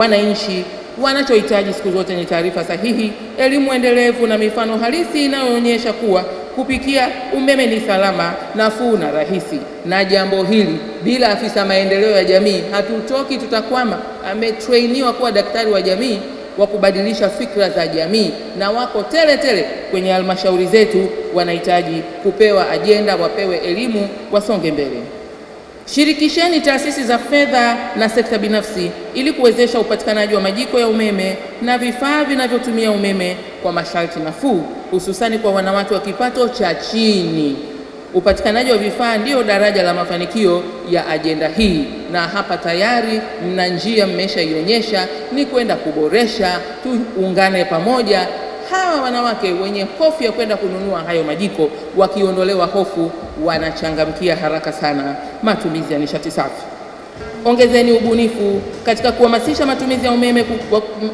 Wananchi wanachohitaji siku zote ni taarifa sahihi, elimu endelevu na mifano halisi inayoonyesha kuwa kupikia umeme ni salama, nafuu na rahisi. Na jambo hili bila afisa maendeleo ya jamii hatutoki, tutakwama. Ametrainiwa kuwa daktari wa jamii wa kubadilisha fikra za jamii, na wako tele tele kwenye halmashauri zetu. Wanahitaji kupewa ajenda, wapewe elimu, wasonge mbele. Shirikisheni taasisi za fedha na sekta binafsi ili kuwezesha upatikanaji wa majiko ya umeme na vifaa vinavyotumia umeme kwa masharti nafuu, hususani kwa wanawake wa kipato cha chini. Upatikanaji wa vifaa ndio daraja la mafanikio ya ajenda hii, na hapa tayari mna njia mmeshaionyesha, ni kwenda kuboresha. Tuungane pamoja. Hawa wanawake wenye hofu ya kwenda kununua hayo majiko, wakiondolewa hofu, wanachangamkia haraka sana matumizi ya nishati safi. Ongezeni ubunifu katika kuhamasisha matumizi ya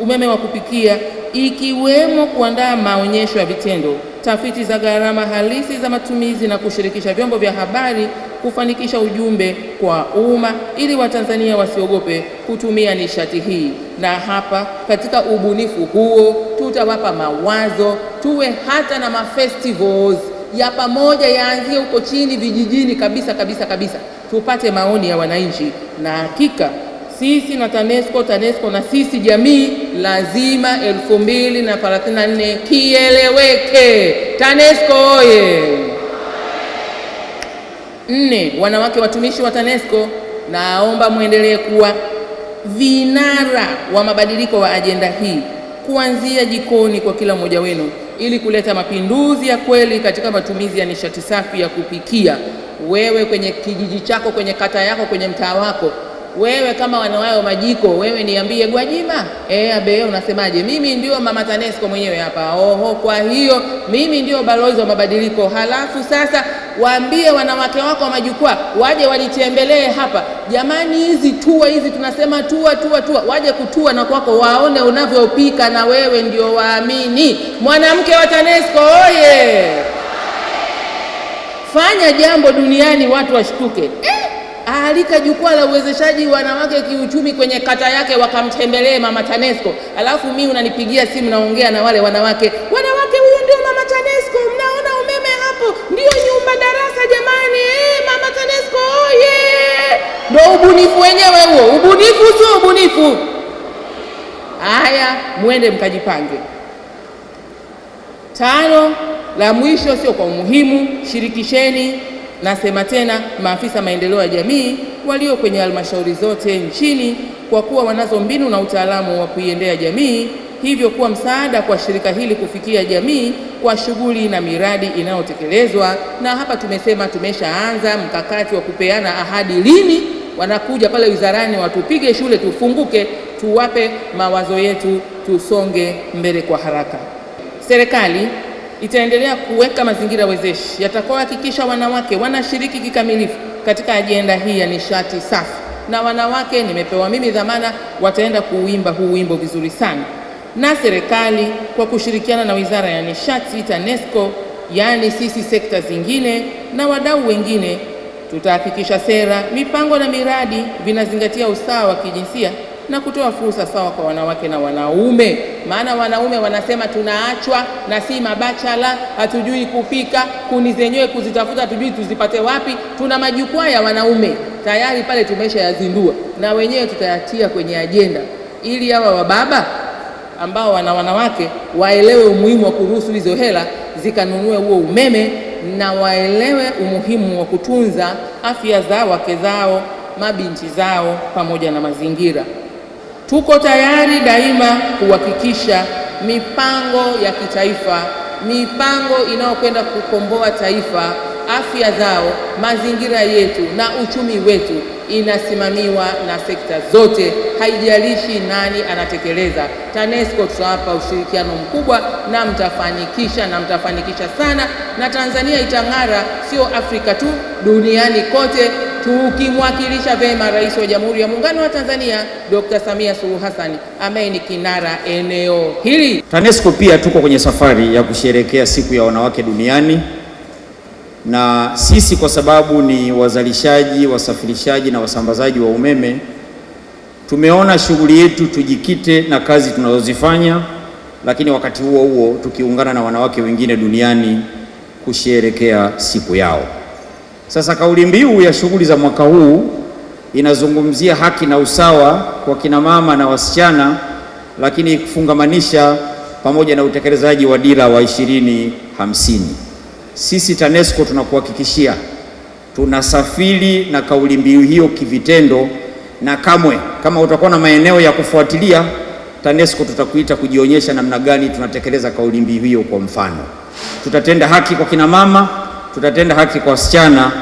umeme wa kupikia, ikiwemo kuandaa maonyesho ya vitendo, tafiti za gharama halisi za matumizi na kushirikisha vyombo vya habari kufanikisha ujumbe kwa umma ili Watanzania wasiogope kutumia nishati hii. Na hapa katika ubunifu huo tutawapa mawazo, tuwe hata na mafestivals ya pamoja, yaanzie huko chini vijijini kabisa, tupate maoni ya wananchi. Na hakika sisi na TANESCO na sisi jamii, lazima 2034 kieleweke. TANESCO oye! 4. Wanawake watumishi wa TANESCO, naomba muendelee kuwa vinara wa mabadiliko wa ajenda hii, kuanzia jikoni kwa kila mmoja wenu, ili kuleta mapinduzi ya kweli katika matumizi ya nishati safi ya kupikia. Wewe kwenye kijiji chako, kwenye kata yako, kwenye mtaa wako, wewe kama wanawayo majiko, wewe niambie, Gwajima, abe unasemaje? Mimi ndio mama TANESCO mwenyewe hapa. Oho, kwa hiyo mimi ndio balozi wa mabadiliko. Halafu sasa waambie wanawake wako wa majukwaa waje wanitembelee hapa. Jamani, hizi tua hizi tunasema tua, waje kutua na kwako, waone unavyopika, na wewe ndio waamini. Mwanamke wa TANESCO oye! Fanya jambo duniani watu washtuke. Alika jukwaa la uwezeshaji wanawake kiuchumi kwenye kata yake, wakamtembelee mama TANESCO. Alafu mimi unanipigia simu, naongea na wale wanawake, huyu ndio mama TANESCO, mnaona umeme hapo, ndio nyumba darasa, jamani, mama TANESCO oye! Ndio ubunifu wenyewe huo. Ubunifu sio ubunifu. Haya, muende mkajipange. 5, la mwisho sio kwa umuhimu, shirikisheni, nasema tena, maafisa maendeleo ya jamii walio kwenye halmashauri zote nchini, kwa kuwa wanazo mbinu na utaalamu wa kuiendea jamii, hivyo kuwa msaada kwa shirika hili kufikia jamii kwa shughuli na miradi inayotekelezwa. Na hapa tumesema tumeshaanza mkakati wa kupeana ahadi. Lini wanakuja pale wizarani, watupige shule, tufunguke, tuwape mawazo yetu, tusonge mbele kwa haraka. Serikali itaendelea kuweka mazingira wezeshi yatakayohakikisha wanawake wanashiriki kikamilifu katika ajenda hii ya nishati safi. Na wanawake, nimepewa mimi dhamana, wataenda kuuimba huu wimbo vizuri sana. Na serikali kwa kushirikiana na Wizara ya Nishati, TANESCO, yaani sisi, sekta zingine na wadau wengine, tutahakikisha sera, mipango na miradi vinazingatia usawa wa kijinsia na kutoa fursa sawa kwa wanawake na wanaume. Maana wanaume wanasema tunaachwa na si mabachala, hatujui kupika, kuni zenyewe kuzitafuta hatujui tuzipate wapi. Tuna majukwaa ya wanaume tayari pale, tumeshayazindua, na wenyewe tutayatia kwenye ajenda, ili hawa wababa ambao wana wanawake waelewe umuhimu wa kuruhusu hizo hela zikanunue huo umeme, na waelewe umuhimu wa kutunza afya zao, wake zao, mabinti zao, pamoja na mazingira. Tuko tayari daima kuhakikisha mipango ya kitaifa, mipango inayokwenda kukomboa taifa, afya zao, mazingira yetu na uchumi wetu inasimamiwa na sekta zote, haijalishi nani anatekeleza. TANESCO tutawapa ushirikiano mkubwa, na mtafanikisha sana, na Tanzania itang'ara, sio Afrika tu, duniani kote, tukimwakilisha vema Rais wa Jamhuri ya Muungano wa Tanzania Dr. Samia Suluhu Hassan, ambaye ni kinara eneo hili. TANESCO pia tuko kwenye safari ya kusherehekea siku ya wanawake duniani, na sisi kwa sababu ni wazalishaji, wasafirishaji na wasambazaji wa umeme, tumeona shughuli yetu tujikite na kazi tunazozifanya, lakini wakati huo huo tukiungana na wanawake wengine duniani kusherehekea siku yao. Sasa kauli mbiu ya shughuli za mwaka huu inazungumzia haki na usawa kwa kina mama na wasichana, lakini kufungamanisha pamoja na utekelezaji wa dira wa 2050. Sisi TANESCO tunakuhakikishia tunasafiri na kauli mbiu hiyo kivitendo, na kamwe kama utakuwa na maeneo ya kufuatilia, TANESCO tutakuita kujionyesha namna gani tunatekeleza kauli mbiu hiyo. Kwa mfano, tutatenda haki kwa kina mama, tutatenda haki kwa wasichana,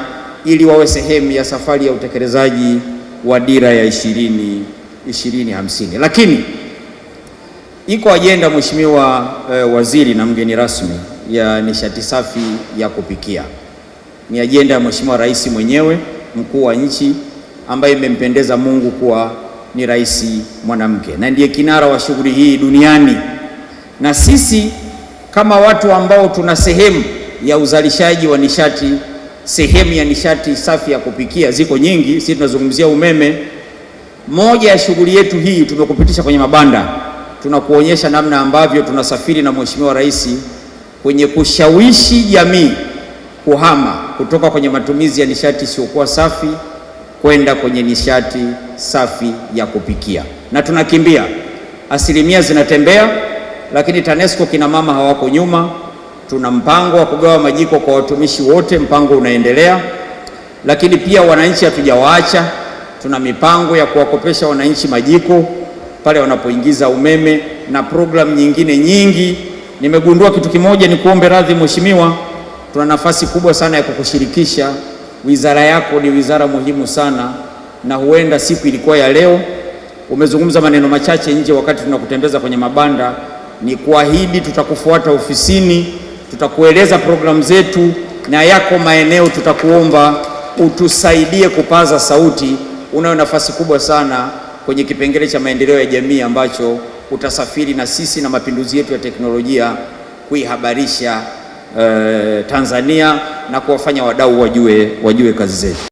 ili wawe sehemu ya safari ya utekelezaji wa dira ya 2050. Lakini iko ajenda, Mheshimiwa Waziri na mgeni rasmi, ya nishati safi ya kupikia. Ni ajenda ya Mheshimiwa Rais mwenyewe, mkuu wa nchi, ambaye imempendeza Mungu kuwa ni rais mwanamke na ndiye kinara wa shughuli hii duniani. Na sisi kama watu ambao tuna sehemu ya uzalishaji wa nishati, sehemu ya nishati safi ya kupikia ziko nyingi, sisi tunazungumzia umeme. Moja ya shughuli yetu hii tumekupitisha kwenye mabanda, tunakuonyesha namna ambavyo tunasafiri na Mheshimiwa Rais kwenye kushawishi jamii kuhama kutoka kwenye matumizi ya nishati isiyokuwa safi kwenda kwenye nishati safi ya kupikia. Na tunakimbia, asilimia zinatembea, lakini TANESCO kina mama hawako nyuma. Tuna mpango wa kugawa majiko kwa watumishi wote, mpango unaendelea. Lakini pia wananchi hatujawaacha, tuna mipango ya kuwakopesha wananchi majiko pale wanapoingiza umeme na programu nyingine nyingi. Nimegundua kitu kimoja, ni kuombe radhi Mheshimiwa, tuna nafasi kubwa sana ya kukushirikisha. Wizara yako ni wizara muhimu sana, na huenda siku ilikuwa ya leo. Umezungumza maneno machache nje wakati tunakutembeza kwenye mabanda. Ni kuahidi tutakufuata ofisini, tutakueleza programu zetu, na yako maeneo tutakuomba utusaidie kupaza sauti. Unayo nafasi kubwa sana kwenye kipengele cha maendeleo ya jamii ambacho utasafiri na sisi na mapinduzi yetu ya teknolojia kuihabarisha Tanzania na kuwafanya wadau wajue kazi zetu.